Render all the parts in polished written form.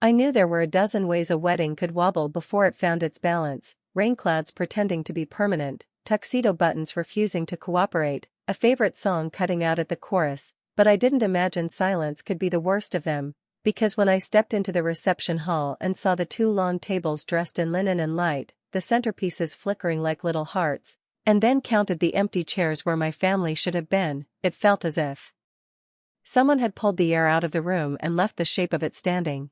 I knew there were a dozen ways a wedding could wobble before it found its balance: rain clouds pretending to be permanent, tuxedo buttons refusing to cooperate, a favorite song cutting out at the chorus, but I didn't imagine silence could be the worst of them, because when I stepped into the reception hall and saw the two long tables dressed in linen and light, the centerpieces flickering like little hearts, and then counted the empty chairs where my family should have been, it felt as if someone had pulled the air out of the room and left the shape of it standing.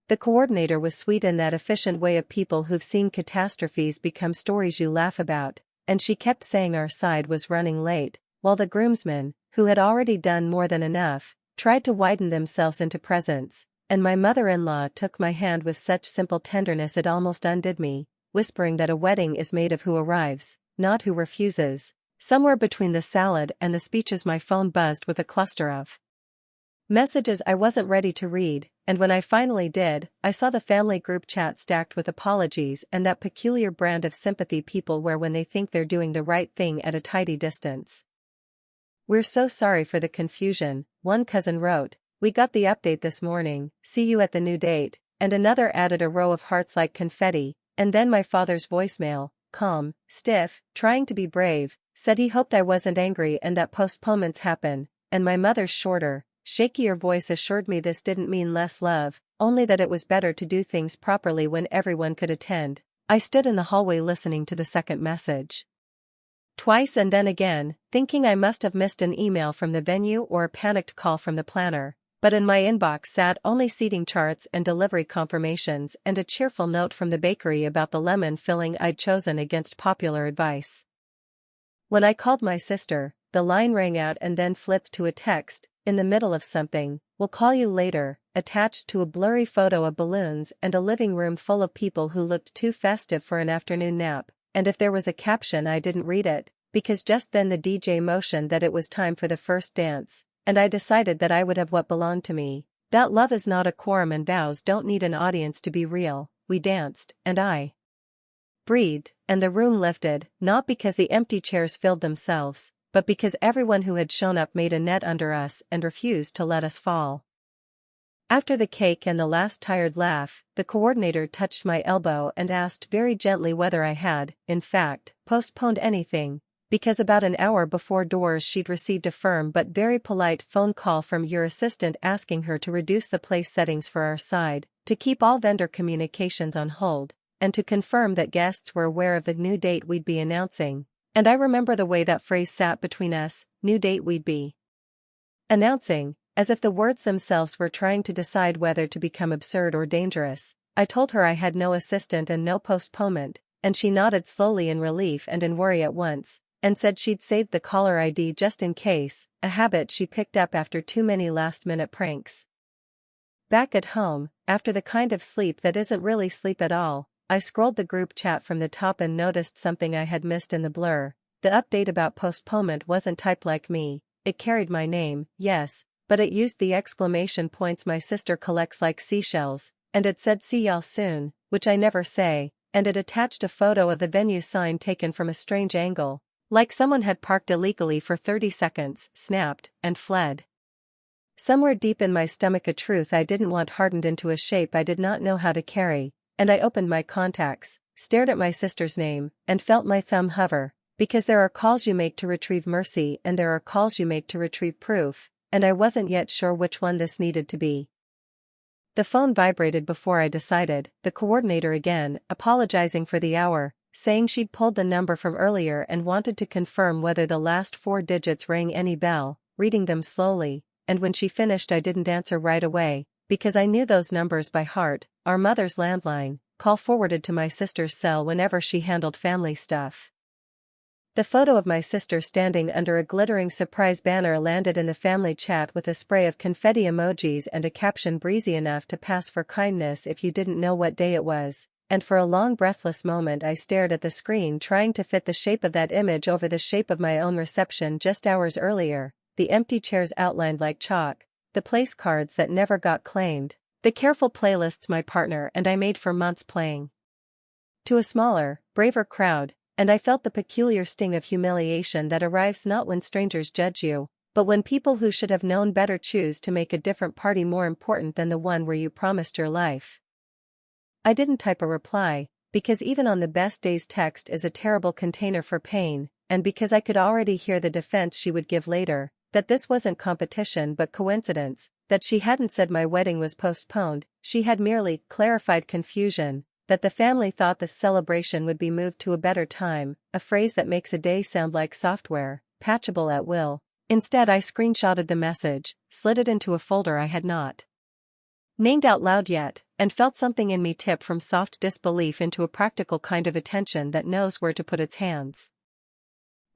The coordinator was sweet in that efficient way of people who've seen catastrophes become stories you laugh about, and she kept saying our side was running late, while the groomsmen, who had already done more than enough, tried to widen themselves into presents, and my mother-in-law took my hand with such simple tenderness it almost undid me, whispering that a wedding is made of who arrives, not who refuses. Somewhere between the salad and the speeches my phone buzzed with a cluster of messages I wasn't ready to read, and when I finally did, I saw the family group chat stacked with apologies and that peculiar brand of sympathy people wear when they think they're doing the right thing at a tidy distance. "We're so sorry for the confusion," one cousin wrote. "We got the update this morning, see you at the new date," and another added a row of hearts like confetti, and then my father's voicemail, calm, stiff, trying to be brave, said he hoped I wasn't angry and that postponements happen, and my mother's shorter, shakier voice assured me this didn't mean less love, only that it was better to do things properly when everyone could attend. I stood in the hallway listening to the second message twice and then again, thinking I must have missed an email from the venue or a panicked call from the planner, but in my inbox sat only seating charts and delivery confirmations and a cheerful note from the bakery about the lemon filling I'd chosen against popular advice. When I called my sister, the line rang out and then flipped to a text, in the middle of something, "We'll call you later," attached to a blurry photo of balloons and a living room full of people who looked too festive for an afternoon nap, and if there was a caption I didn't read it, because just then the DJ motioned that it was time for the first dance, and I decided that I would have what belonged to me. That love is not a quorum and vows don't need an audience to be real. We danced, and I breathed, and the room lifted, not because the empty chairs filled themselves, but because everyone who had shown up made a net under us and refused to let us fall. After the cake and the last tired laugh, the coordinator touched my elbow and asked very gently whether I had, in fact, postponed anything, because about an hour before doors she'd received a firm but very polite phone call from your assistant asking her to reduce the place settings for our side, to keep all vendor communications on hold, and to confirm that guests were aware of the new date we'd be announcing. And I remember the way that phrase sat between us, new date we'd be announcing, as if the words themselves were trying to decide whether to become absurd or dangerous. I told her I had no assistant and no postponement, and she nodded slowly in relief and in worry at once, and said she'd saved the caller ID just in case, a habit she picked up after too many last-minute pranks. Back at home, after the kind of sleep that isn't really sleep at all, I scrolled the group chat from the top and noticed something I had missed in the blur. The update about postponement wasn't typed like me. It carried my name, yes, but it used the exclamation points my sister collects like seashells, and it said "see y'all soon," which I never say, and it attached a photo of the venue sign taken from a strange angle, like someone had parked illegally for 30 seconds, snapped, and fled. Somewhere deep in my stomach a truth I didn't want hardened into a shape I did not know how to carry, and I opened my contacts, stared at my sister's name, and felt my thumb hover, because there are calls you make to retrieve mercy and there are calls you make to retrieve proof, and I wasn't yet sure which one this needed to be. The phone vibrated before I decided, the coordinator again, apologizing for the hour, saying she'd pulled the number from earlier and wanted to confirm whether the last 4 digits rang any bell, reading them slowly, and when she finished I didn't answer right away, because I knew those numbers by heart. Our mother's landline, call forwarded to my sister's cell whenever she handled family stuff. The photo of my sister standing under a glittering surprise banner landed in the family chat with a spray of confetti emojis and a caption breezy enough to pass for kindness if you didn't know what day it was, and for a long breathless moment I stared at the screen trying to fit the shape of that image over the shape of my own reception just hours earlier, the empty chairs outlined like chalk, the place cards that never got claimed, the careful playlists my partner and I made for months playing to a smaller, braver crowd, and I felt the peculiar sting of humiliation that arrives not when strangers judge you, But when people who should have known better choose to make a different party more important than the one where you promised your life. I didn't type a reply, because even on the best days text is a terrible container for pain, and because I could already hear the defense she would give later, that this wasn't competition but coincidence, that she hadn't said my wedding was postponed, she had merely clarified confusion, that the family thought the celebration would be moved to a better time, a phrase that makes a day sound like software, patchable at will. Instead I screenshotted the message, slid it into a folder I had not named out loud yet, and felt something in me tip from soft disbelief into a practical kind of attention that knows where to put its hands.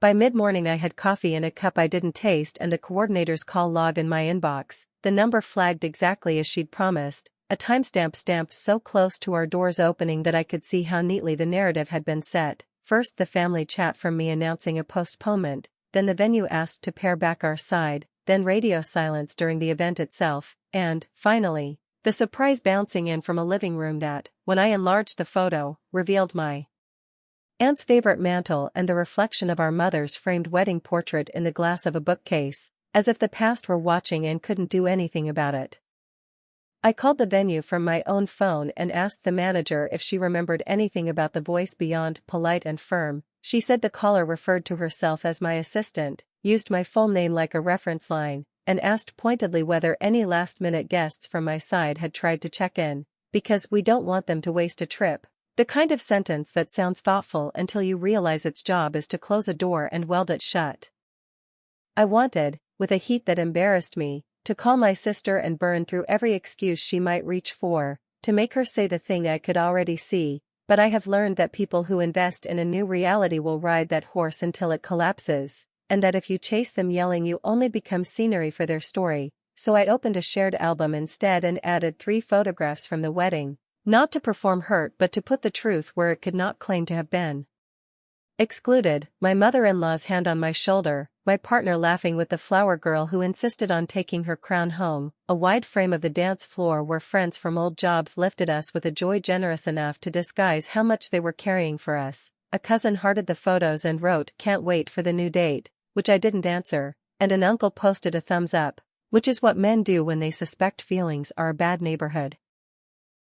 By mid-morning I had coffee in a cup I didn't taste and the coordinator's call log in my inbox, the number flagged exactly as she'd promised, a timestamp stamped so close to our doors opening that I could see how neatly the narrative had been set. First the family chat from me announcing a postponement, then the venue asked to pare back our side, then radio silence during the event itself, and, finally, the surprise bouncing in from a living room that, when I enlarged the photo, revealed my aunt's favorite mantle and the reflection of our mother's framed wedding portrait in the glass of a bookcase, as if the past were watching and couldn't do anything about it. I called the venue from my own phone and asked the manager if she remembered anything about the voice beyond polite and firm. She said the caller referred to herself as my assistant, used my full name like a reference line, and asked pointedly whether any last-minute guests from my side had tried to check in, because we don't want them to waste a trip. The kind of sentence that sounds thoughtful until you realize its job is to close a door and weld it shut. I wanted, with a heat that embarrassed me, to call my sister and burn through every excuse she might reach for, to make her say the thing I could already see, but I have learned that people who invest in a new reality will ride that horse until it collapses, and that if you chase them yelling you only become scenery for their story. So I opened a shared album instead and added 3 photographs from the wedding, not to perform hurt but to put the truth where it could not claim to have been excluded, my mother-in-law's hand on my shoulder, my partner laughing with the flower girl who insisted on taking her crown home, a wide frame of the dance floor where friends from old jobs lifted us with a joy generous enough to disguise how much they were carrying for us. A cousin hearted the photos and wrote, "Can't wait for the new date," which I didn't answer, and an uncle posted a thumbs up, which is what men do when they suspect feelings are a bad neighborhood.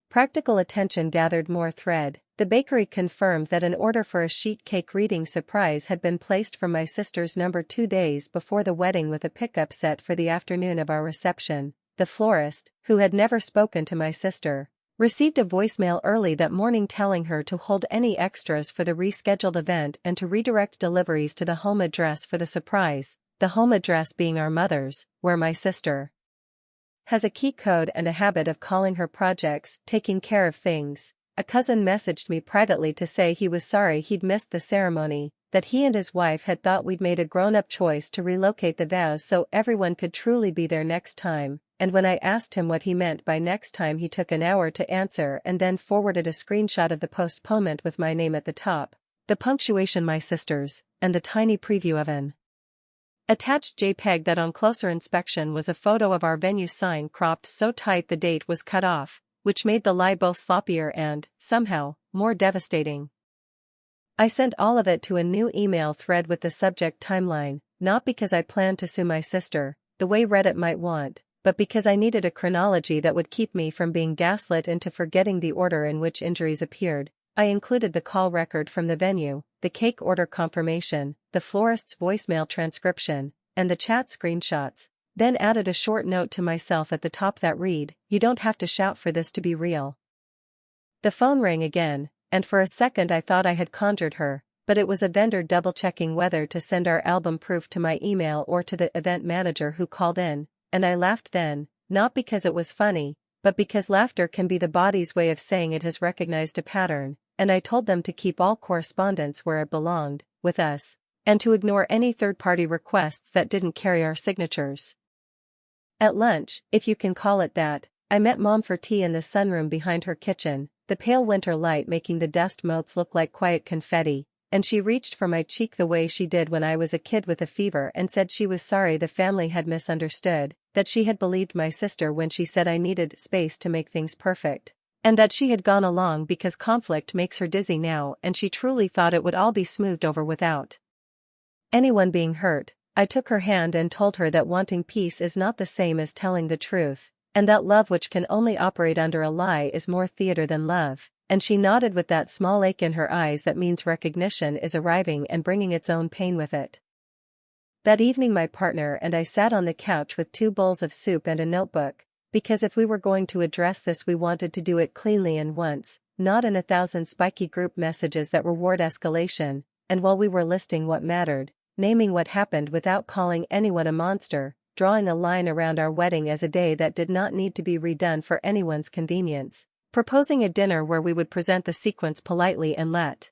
Practical attention gathered more thread. The bakery confirmed that an order for a sheet cake reading surprise had been placed from my sister's number 2 days before the wedding with a pickup set for the afternoon of our reception. The florist, who had never spoken to my sister, received a voicemail early that morning telling her to hold any extras for the rescheduled event and to redirect deliveries to the home address for the surprise, the home address being our mother's, where my sister has a key code and a habit of calling her projects taking care of things. A cousin messaged me privately to say he was sorry he'd missed the ceremony, that he and his wife had thought we'd made a grown-up choice to relocate the vows so everyone could truly be there next time, and when I asked him what he meant by next time he took an hour to answer and then forwarded a screenshot of the postponement with my name at the top, the punctuation my sister's, and the tiny preview of an attached JPEG that on closer inspection was a photo of our venue sign cropped so tight the date was cut off, which made the lie both sloppier and, somehow, more devastating. I sent all of it to a new email thread with the subject timeline, not because I planned to sue my sister, the way Reddit might want, but because I needed a chronology that would keep me from being gaslit into forgetting the order in which injuries appeared. I included the call record from the venue, the cake order confirmation, the florist's voicemail transcription, and the chat screenshots, then added a short note to myself at the top that read, "You don't have to shout for this to be real." The phone rang again, and for a second I thought I had conjured her, but it was a vendor double-checking whether to send our album proof to my email or to the event manager who called in, and I laughed then, not because it was funny, but because laughter can be the body's way of saying it has recognized a pattern, and I told them to keep all correspondence where it belonged, with us, and to ignore any third-party requests that didn't carry our signatures. At lunch, if you can call it that, I met Mom for tea in the sunroom behind her kitchen, the pale winter light making the dust motes look like quiet confetti, and she reached for my cheek the way she did when I was a kid with a fever and said she was sorry the family had misunderstood, that she had believed my sister when she said I needed space to make things perfect, and that she had gone along because conflict makes her dizzy now and she truly thought it would all be smoothed over without anyone being hurt. I took her hand and told her that wanting peace is not the same as telling the truth, and that love which can only operate under a lie is more theater than love, and she nodded with that small ache in her eyes that means recognition is arriving and bringing its own pain with it. That evening my partner and I sat on the couch with 2 bowls of soup and a notebook, because if we were going to address this we wanted to do it cleanly and once, not in 1,000 spiky group messages that reward escalation, and while we were listing what mattered, naming what happened without calling anyone a monster, drawing a line around our wedding as a day that did not need to be redone for anyone's convenience, proposing a dinner where we would present the sequence politely and let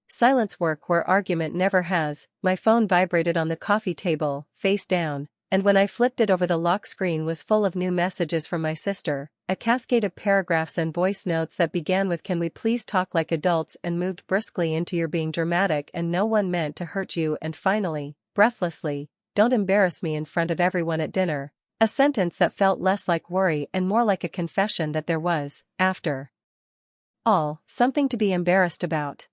silence work where argument never has. My phone vibrated on the coffee table, face down, and when I flipped it over the lock screen was full of new messages from my sister, a cascade of paragraphs and voice notes that began with "Can we please talk like adults" and moved briskly into "You're being dramatic and no one meant to hurt you," and finally, breathlessly, "Don't embarrass me in front of everyone at dinner," a sentence that felt less like worry and more like a confession that there was, after all, something to be embarrassed about.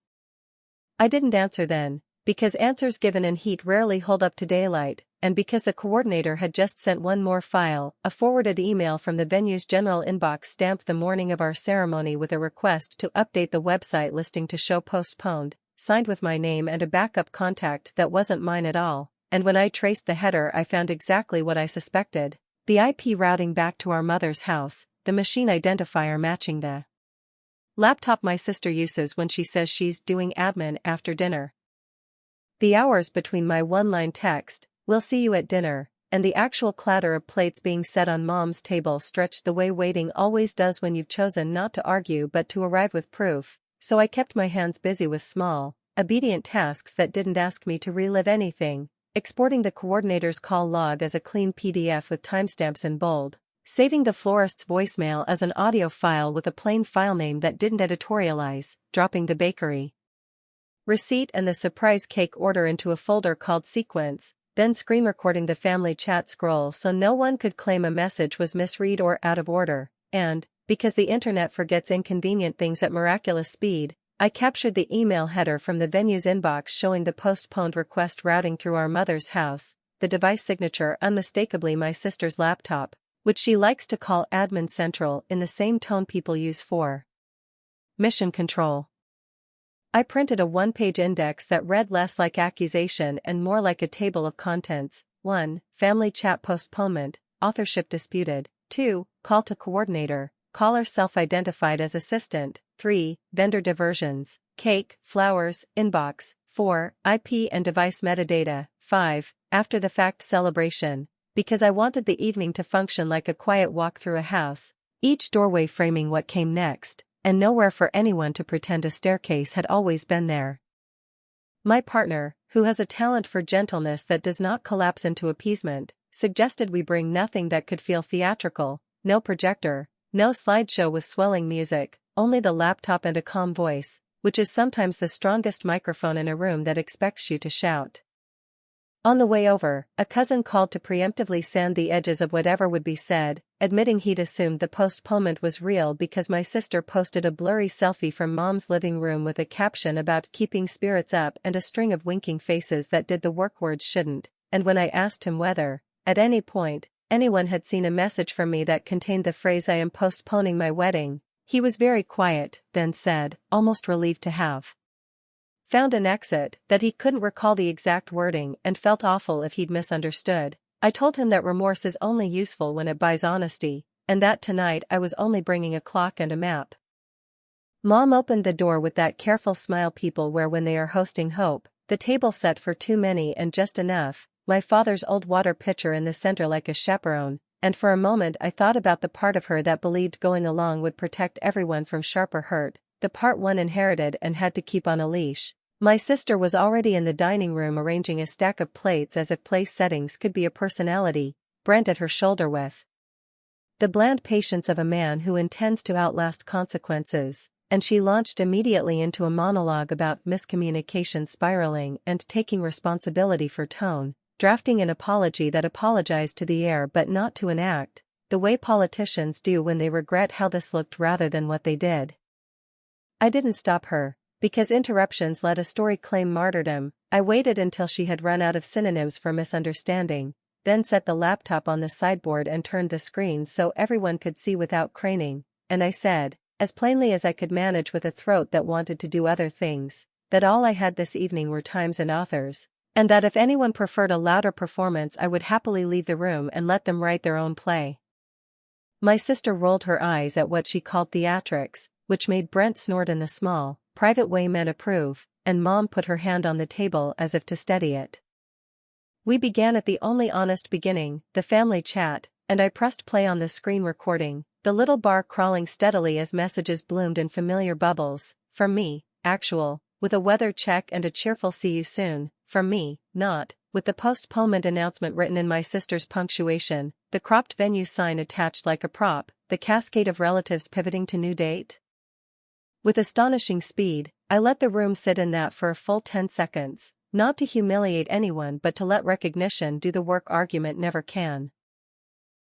I didn't answer then, because answers given in heat rarely hold up to daylight, and because the coordinator had just sent one more file, a forwarded email from the venue's general inbox stamped the morning of our ceremony with a request to update the website listing to show Postponed, signed with my name and a backup contact that wasn't mine at all, and when I traced the header I found exactly what I suspected: the IP routing back to our mother's house, the machine identifier matching the laptop my sister uses when she says she's doing admin after dinner. The hours between my one-line text, "We'll see you at dinner," and the actual clatter of plates being set on Mom's table stretched the way waiting always does when you've chosen not to argue but to arrive with proof, so I kept my hands busy with small, obedient tasks that didn't ask me to relive anything, exporting the coordinator's call log as a clean PDF with timestamps in bold, saving the florist's voicemail as an audio file with a plain file name that didn't editorialize, dropping the bakery receipt and the surprise cake order into a folder called Sequence, then screen recording the family chat scroll so no one could claim a message was misread or out of order, and, because the internet forgets inconvenient things at miraculous speed, I captured the email header from the venue's inbox showing the postponed request routing through our mother's house, the device signature unmistakably my sister's laptop, which she likes to call Admin Central in the same tone people use for mission control. I printed a one-page index that read less like accusation and more like a table of contents. 1. Family chat postponement, authorship disputed. 2. Call to coordinator, caller self-identified as assistant. 3. Vendor diversions, cake, flowers, inbox. 4. IP and device metadata. 5. After-the-fact celebration, because I wanted the evening to function like a quiet walk through a house, each doorway framing what came next, and nowhere for anyone to pretend a staircase had always been there. My partner, who has a talent for gentleness that does not collapse into appeasement, suggested we bring nothing that could feel theatrical: no projector, no slideshow with swelling music, only the laptop and a calm voice, which is sometimes the strongest microphone in a room that expects you to shout. On the way over, a cousin called to preemptively sand the edges of whatever would be said, admitting he'd assumed the postponement was real because my sister posted a blurry selfie from Mom's living room with a caption about keeping spirits up and a string of winking faces that did the work words shouldn't, and when I asked him whether, at any point, anyone had seen a message from me that contained the phrase "I am postponing my wedding," he was very quiet, then said, almost relieved to have found an exit, that he couldn't recall the exact wording and felt awful if he'd misunderstood. I told him that remorse is only useful when it buys honesty, and that tonight I was only bringing a clock and a map. Mom opened the door with that careful smile people wear when they are hosting hope, the table set for too many and just enough, my father's old water pitcher in the center like a chaperone, and for a moment I thought about the part of her that believed going along would protect everyone from sharper hurt, the part one inherited and had to keep on a leash. My sister was already in the dining room arranging a stack of plates as if place settings could be a personality, Brent at her shoulder with the bland patience of a man who intends to outlast consequences, and she launched immediately into a monologue about miscommunication spiraling and taking responsibility for tone, drafting an apology that apologized to the air but not to an act, the way politicians do when they regret how this looked rather than what they did. I didn't stop her, Because interruptions let a story claim martyrdom, I waited until she had run out of synonyms for misunderstanding, then set the laptop on the sideboard and turned the screen so everyone could see without craning, and I said, as plainly as I could manage with a throat that wanted to do other things, that all I had this evening were times and authors, and that if anyone preferred a louder performance I would happily leave the room and let them write their own play. My sister rolled her eyes at what she called theatrics, which made Brent snort in the small, private way men approve, and Mom put her hand on the table as if to steady it. We began at the only honest beginning, the family chat, and I pressed play on the screen recording, the little bar crawling steadily as messages bloomed in familiar bubbles, from me, actual, with a weather check and a cheerful see you soon, from me, not, with the postponement announcement written in my sister's punctuation, the cropped venue sign attached like a prop, the cascade of relatives pivoting to new date. With astonishing speed, I let the room sit in that for a full 10 seconds, not to humiliate anyone but to let recognition do the work argument never can.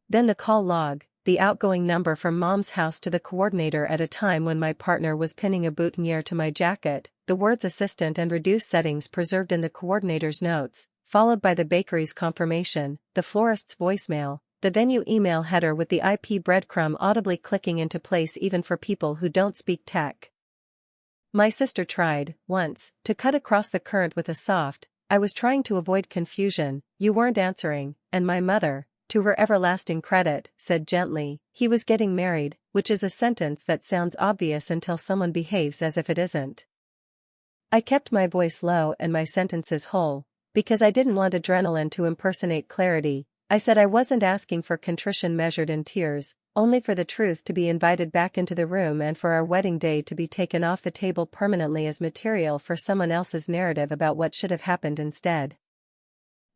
Then the call log, the outgoing number from Mom's house to the coordinator at a time when my partner was pinning a boutonniere to my jacket, the words assistant and reduce settings preserved in the coordinator's notes, followed by the bakery's confirmation, the florist's voicemail, the venue email header with the IP breadcrumb audibly clicking into place even for people who don't speak tech. My sister tried, once, to cut across the current with a soft, I was trying to avoid confusion, you weren't answering, and my mother, to her everlasting credit, said gently, he was getting married, which is a sentence that sounds obvious until someone behaves as if it isn't. I kept my voice low and my sentences whole, because I didn't want adrenaline to impersonate clarity. I said I wasn't asking for contrition measured in tears, only for the truth to be invited back into the room and for our wedding day to be taken off the table permanently as material for someone else's narrative about what should have happened instead.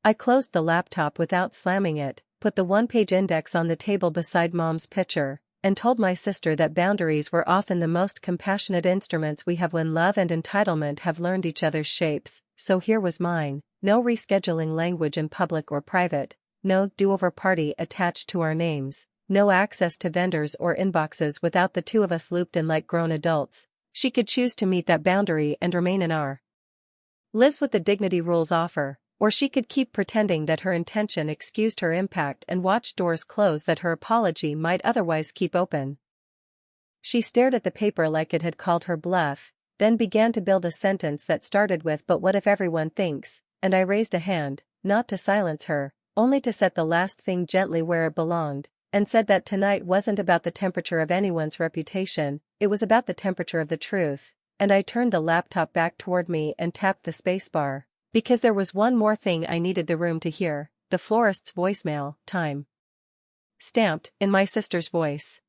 I closed the laptop without slamming it, put the one-page index on the table beside Mom's picture, and told my sister that boundaries were often the most compassionate instruments we have when love and entitlement have learned each other's shapes, so here was mine, no rescheduling language in public or private. No do-over party attached to our names, no access to vendors or inboxes without the two of us looped in like grown adults. She could choose to meet that boundary and remain in our lives with the dignity rules offer, or she could keep pretending that her intention excused her impact and watch doors close that her apology might otherwise keep open. She stared at the paper like it had called her bluff, then began to build a sentence that started with "but what if everyone thinks," and I raised a hand, not to silence her, only to set the last thing gently where it belonged, and said that tonight wasn't about the temperature of anyone's reputation, it was about the temperature of the truth, and I turned the laptop back toward me and tapped the spacebar, because there was one more thing I needed the room to hear, the florist's voicemail, time stamped, in my sister's voice.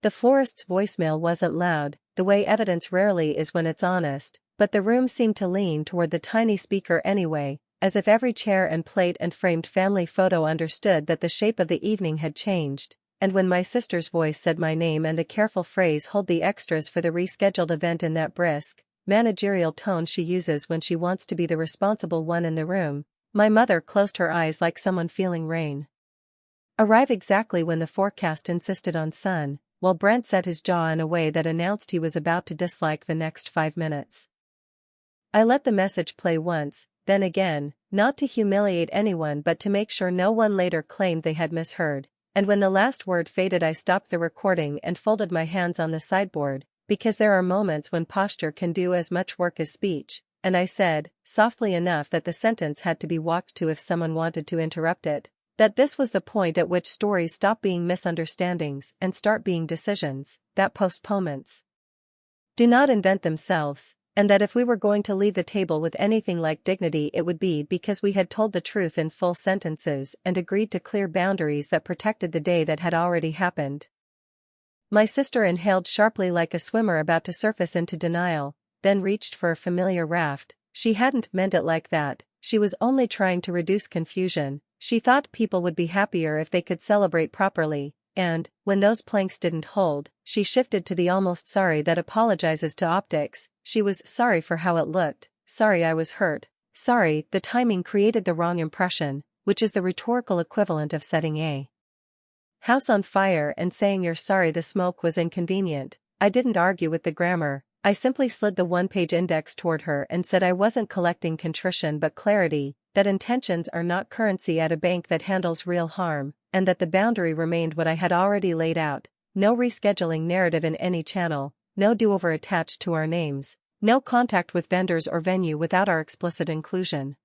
The florist's voicemail wasn't loud, the way evidence rarely is when it's honest, but the room seemed to lean toward the tiny speaker anyway, as if every chair and plate and framed family photo understood that the shape of the evening had changed, and when my sister's voice said my name and the careful phrase "hold the extras for the rescheduled event" in that brisk, managerial tone she uses when she wants to be the responsible one in the room, my mother closed her eyes like someone feeling rain arrive exactly when the forecast insisted on sun, while Brent set his jaw in a way that announced he was about to dislike the next 5 minutes. I let the message play once, then again, not to humiliate anyone but to make sure no one later claimed they had misheard, and when the last word faded I stopped the recording and folded my hands on the sideboard, because there are moments when posture can do as much work as speech, and I said, softly enough that the sentence had to be walked to if someone wanted to interrupt it, that this was the point at which stories stop being misunderstandings and start being decisions, that postponements do not invent themselves, and that if we were going to leave the table with anything like dignity it would be because we had told the truth in full sentences and agreed to clear boundaries that protected the day that had already happened. My sister inhaled sharply like a swimmer about to surface into denial, then reached for a familiar raft. She hadn't meant it like that, she was only trying to reduce confusion. She thought people would be happier if they could celebrate properly, and, when those planks didn't hold, she shifted to the almost sorry that apologizes to optics. She was sorry for how it looked, sorry I was hurt, sorry the timing created the wrong impression, which is the rhetorical equivalent of setting a house on fire and saying you're sorry the smoke was inconvenient. I didn't argue with the grammar, I simply slid the one-page index toward her and said I wasn't collecting contrition but clarity, that intentions are not currency at a bank that handles real harm, and that the boundary remained what I had already laid out: no rescheduling narrative in any channel, no do-over attached to our names, no contact with vendors or venue without our explicit inclusion.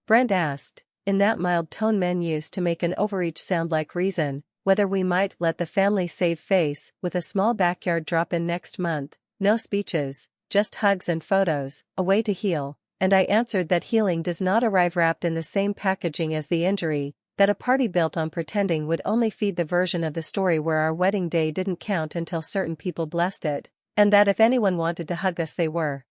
Brent asked, in that mild tone men use to make an overreach sound like reason, whether we might let the family save face with a small backyard drop-in next month, no speeches, just hugs and photos, a way to heal, and I answered that healing does not arrive wrapped in the same packaging as the injury, that a party built on pretending would only feed the version of the story where our wedding day didn't count until certain people blessed it, and that if anyone wanted to hug us they were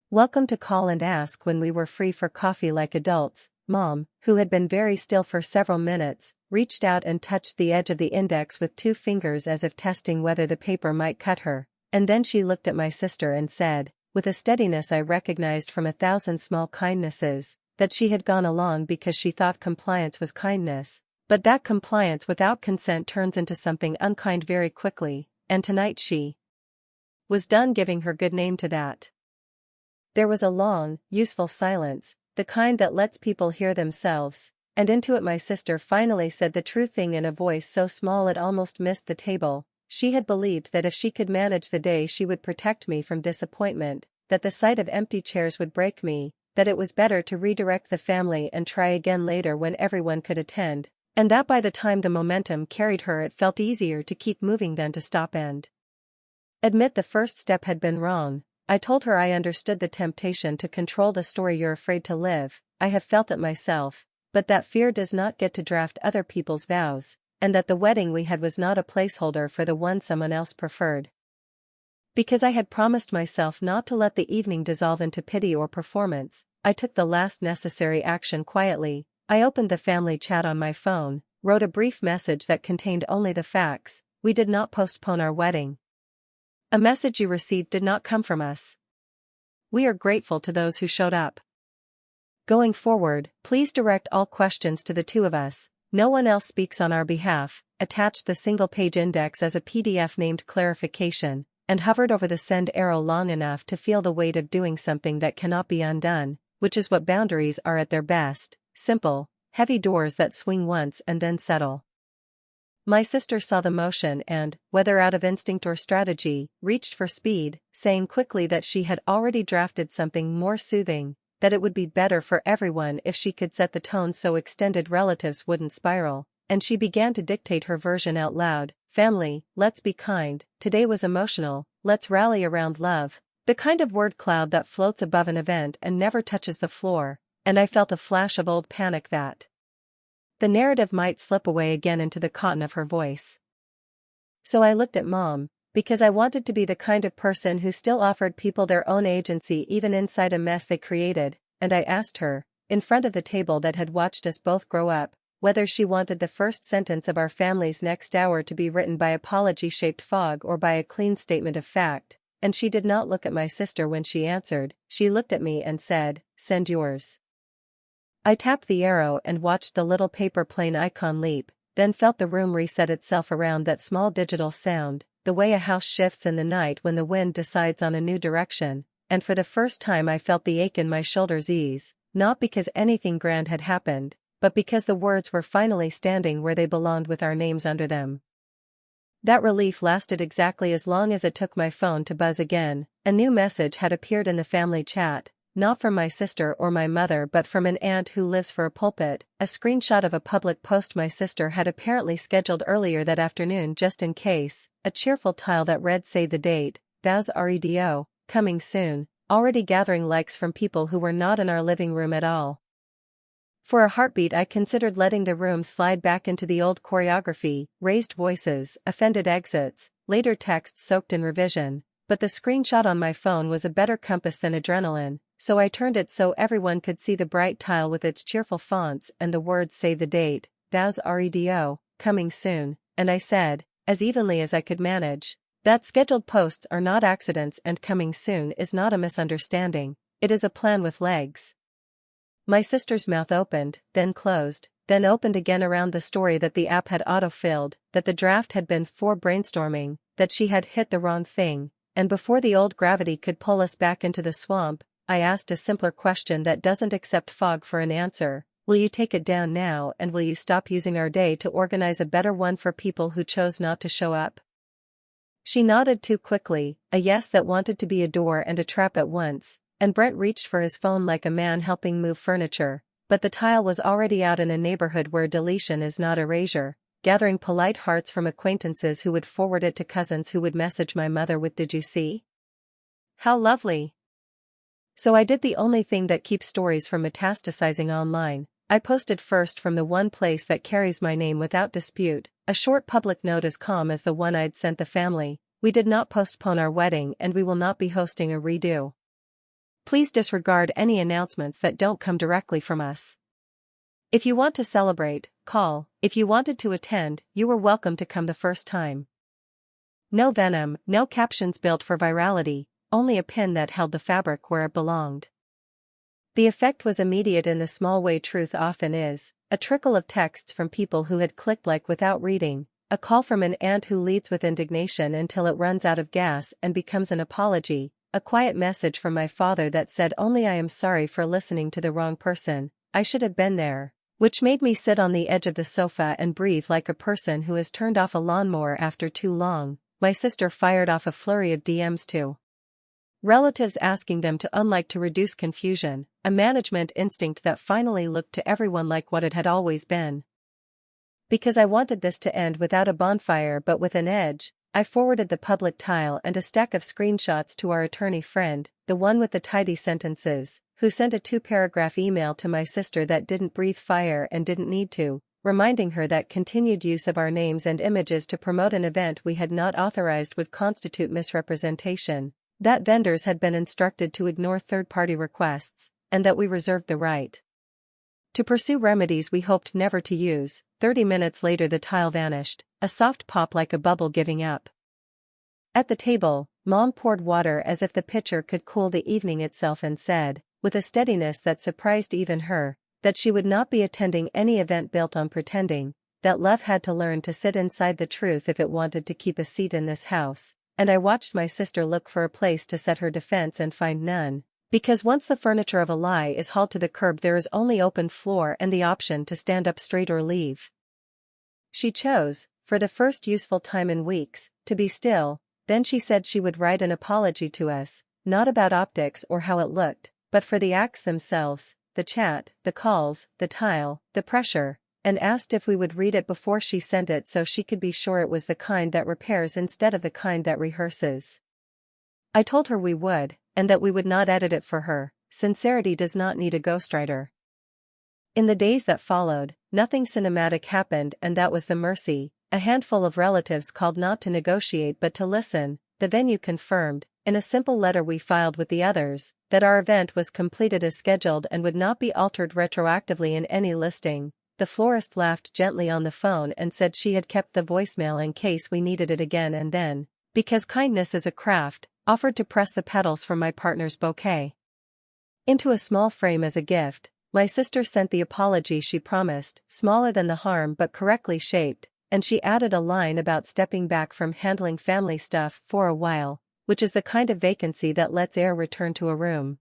welcome to call and ask when we were free for coffee like adults. Mom, who had been very still for several minutes, reached out and touched the edge of the index with 2 fingers as if testing whether the paper might cut her, and then she looked at my sister and said, with a steadiness I recognized from 1,000 small kindnesses, that she had gone along because she thought compliance was kindness, but that compliance without consent turns into something unkind very quickly, and tonight she was done giving her good name to that. There was a long, useful silence, the kind that lets people hear themselves, and into it my sister finally said the true thing in a voice so small it almost missed the table. She had believed that if she could manage the day she would protect me from disappointment, that the sight of empty chairs would break me, that it was better to redirect the family and try again later when everyone could attend, and that by the time the momentum carried her it felt easier to keep moving than to stop and admit the first step had been wrong. I told her I understood the temptation to control the story you're afraid to live, I have felt it myself, but that fear does not get to draft other people's vows, and that the wedding we had was not a placeholder for the one someone else preferred. Because I had promised myself not to let the evening dissolve into pity or performance, I took the last necessary action quietly. I opened the family chat on my phone, wrote a brief message that contained only the facts: we did not postpone our wedding. A message you received did not come from us. We are grateful to those who showed up. Going forward, please direct all questions to the 2 of us. No one else speaks on our behalf. Attached the single-page index as a PDF named clarification, and hovered over the send arrow long enough to feel the weight of doing something that cannot be undone, which is what boundaries are at their best: simple, heavy doors that swing once and then settle. My sister saw the motion and, whether out of instinct or strategy, reached for speed, saying quickly that she had already drafted something more soothing, that it would be better for everyone if she could set the tone so extended relatives wouldn't spiral, and she began to dictate her version out loud: family, let's be kind, today was emotional, let's rally around love, the kind of word cloud that floats above an event and never touches the floor, and I felt a flash of old panic that the narrative might slip away again into the cotton of her voice. So I looked at Mom, because I wanted to be the kind of person who still offered people their own agency even inside a mess they created, and I asked her, in front of the table that had watched us both grow up, whether she wanted the first sentence of our family's next hour to be written by apology-shaped fog or by a clean statement of fact, and she did not look at my sister when she answered. She looked at me and said, "Send yours." I tapped the arrow and watched the little paper plane icon leap, then felt the room reset itself around that small digital sound, the way a house shifts in the night when the wind decides on a new direction, and for the first time I felt the ache in my shoulders ease, not because anything grand had happened, but because the words were finally standing where they belonged with our names under them. That relief lasted exactly as long as it took my phone to buzz again. A new message had appeared in the family chat, not from my sister or my mother but from an aunt who lives for a pulpit, a screenshot of a public post my sister had apparently scheduled earlier that afternoon just in case, a cheerful tile that read "Save the date, Vows Re-Do, coming soon," already gathering likes from people who were not in our living room at all. For a heartbeat I considered letting the room slide back into the old choreography: raised voices, offended exits, later texts soaked in revision, but the screenshot on my phone was a better compass than adrenaline. So I turned it so everyone could see the bright tile with its cheerful fonts and the words "Save the date, Vows Re-Do, coming soon," and I said, as evenly as I could manage, that scheduled posts are not accidents and coming soon is not a misunderstanding, it is a plan with legs. My sister's mouth opened, then closed, then opened again around the story that the app had auto-filled, that the draft had been for brainstorming, that she had hit the wrong thing, and before the old gravity could pull us back into the swamp, I asked a simpler question that doesn't accept fog for an answer. Will you take it down now, and will you stop using our day to organize a better one for people who chose not to show up? She nodded too quickly, a yes that wanted to be a door and a trap at once, and Brent reached for his phone like a man helping move furniture, but the tile was already out in a neighborhood where deletion is not erasure, gathering polite hearts from acquaintances who would forward it to cousins who would message my mother with "Did you see? How lovely." So I did the only thing that keeps stories from metastasizing online. I posted first from the one place that carries my name without dispute, a short public note as calm as the one I'd sent the family. We did not postpone our wedding and we will not be hosting a redo. Please disregard any announcements that don't come directly from us. If you want to celebrate, call. If you wanted to attend, you were welcome to come the first time. No venom, no captions built for virality, only a pin that held the fabric where it belonged. The effect was immediate in the small way truth often is, a trickle of texts from people who had clicked like without reading, a call from an aunt who leads with indignation until it runs out of gas and becomes an apology, a quiet message from my father that said only "I am sorry for listening to the wrong person, I should have been there," which made me sit on the edge of the sofa and breathe like a person who has turned off a lawnmower after too long. My sister fired off a flurry of DMs to relatives asking them to unlike to reduce confusion, a management instinct that finally looked to everyone like what it had always been. Because I wanted this to end without a bonfire but with an edge, I forwarded the public tile and a stack of screenshots to our attorney friend, the one with the tidy sentences, who sent a 2-paragraph email to my sister that didn't breathe fire and didn't need to, reminding her that continued use of our names and images to promote an event we had not authorized would constitute misrepresentation, that vendors had been instructed to ignore third-party requests, and that we reserved the right to pursue remedies we hoped never to use. 30 minutes later the tile vanished, a soft pop like a bubble giving up. At the table, Mom poured water as if the pitcher could cool the evening itself and said, with a steadiness that surprised even her, that she would not be attending any event built on pretending, that love had to learn to sit inside the truth if it wanted to keep a seat in this house. And I watched my sister look for a place to set her defense and find none, because once the furniture of a lie is hauled to the curb there is only open floor and the option to stand up straight or leave. She chose, for the first useful time in weeks, to be still. Then she said she would write an apology to us, not about optics or how it looked, but for the acts themselves, the chat, the calls, the tile, the pressure, and asked if we would read it before she sent it so she could be sure it was the kind that repairs instead of the kind that rehearses. I told her we would, and that we would not edit it for her. Sincerity does not need a ghostwriter. In the days that followed, nothing cinematic happened, and that was the mercy. A handful of relatives called not to negotiate but to listen. The venue confirmed, in a simple letter we filed with the others, that our event was completed as scheduled and would not be altered retroactively in any listing. The florist laughed gently on the phone and said she had kept the voicemail in case we needed it again, and then, because kindness is a craft, offered to press the petals from my partner's bouquet into a small frame as a gift. My sister sent the apology she promised, smaller than the harm but correctly shaped, and she added a line about stepping back from handling family stuff for a while, which is the kind of vacancy that lets air return to a room.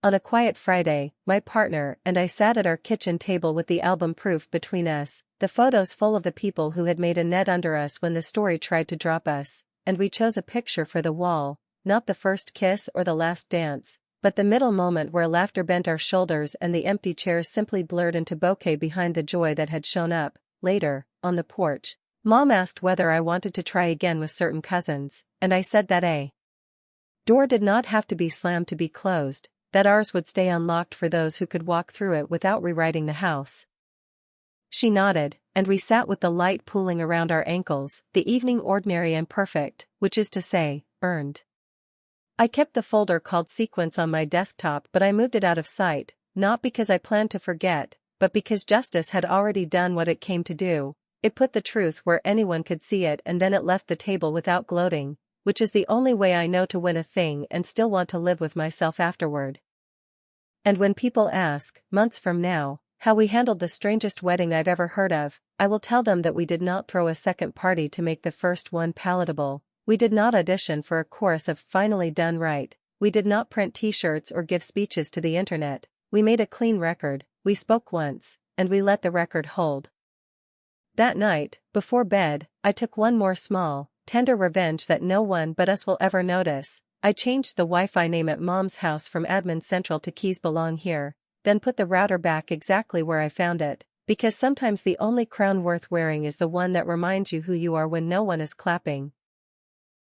On a quiet Friday, my partner and I sat at our kitchen table with the album proof between us, the photos full of the people who had made a net under us when the story tried to drop us, and we chose a picture for the wall, not the first kiss or the last dance, but the middle moment where laughter bent our shoulders and the empty chairs simply blurred into bouquet behind the joy that had shown up. Later, on the porch, Mom asked whether I wanted to try again with certain cousins, and I said that a door did not have to be slammed to be closed, that ours would stay unlocked for those who could walk through it without rewriting the house. She nodded, and we sat with the light pooling around our ankles, the evening ordinary and perfect, which is to say, earned. I kept the folder called Sequence on my desktop, but I moved it out of sight, not because I planned to forget, but because justice had already done what it came to do. It put the truth where anyone could see it, and then it left the table without gloating, which is the only way I know to win a thing and still want to live with myself afterward. And when people ask, months from now, how we handled the strangest wedding I've ever heard of, I will tell them that we did not throw a second party to make the first one palatable. We did not audition for a chorus of "Finally Done Right," we did not print t-shirts or give speeches to the internet, we made a clean record, we spoke once, and we let the record hold. That night, before bed, I took one more small, tender revenge that no one but us will ever notice. I changed the Wi-Fi name at Mom's house from Admin Central to Keys Belong Here, then put the router back exactly where I found it, because sometimes the only crown worth wearing is the one that reminds you who you are when no one is clapping.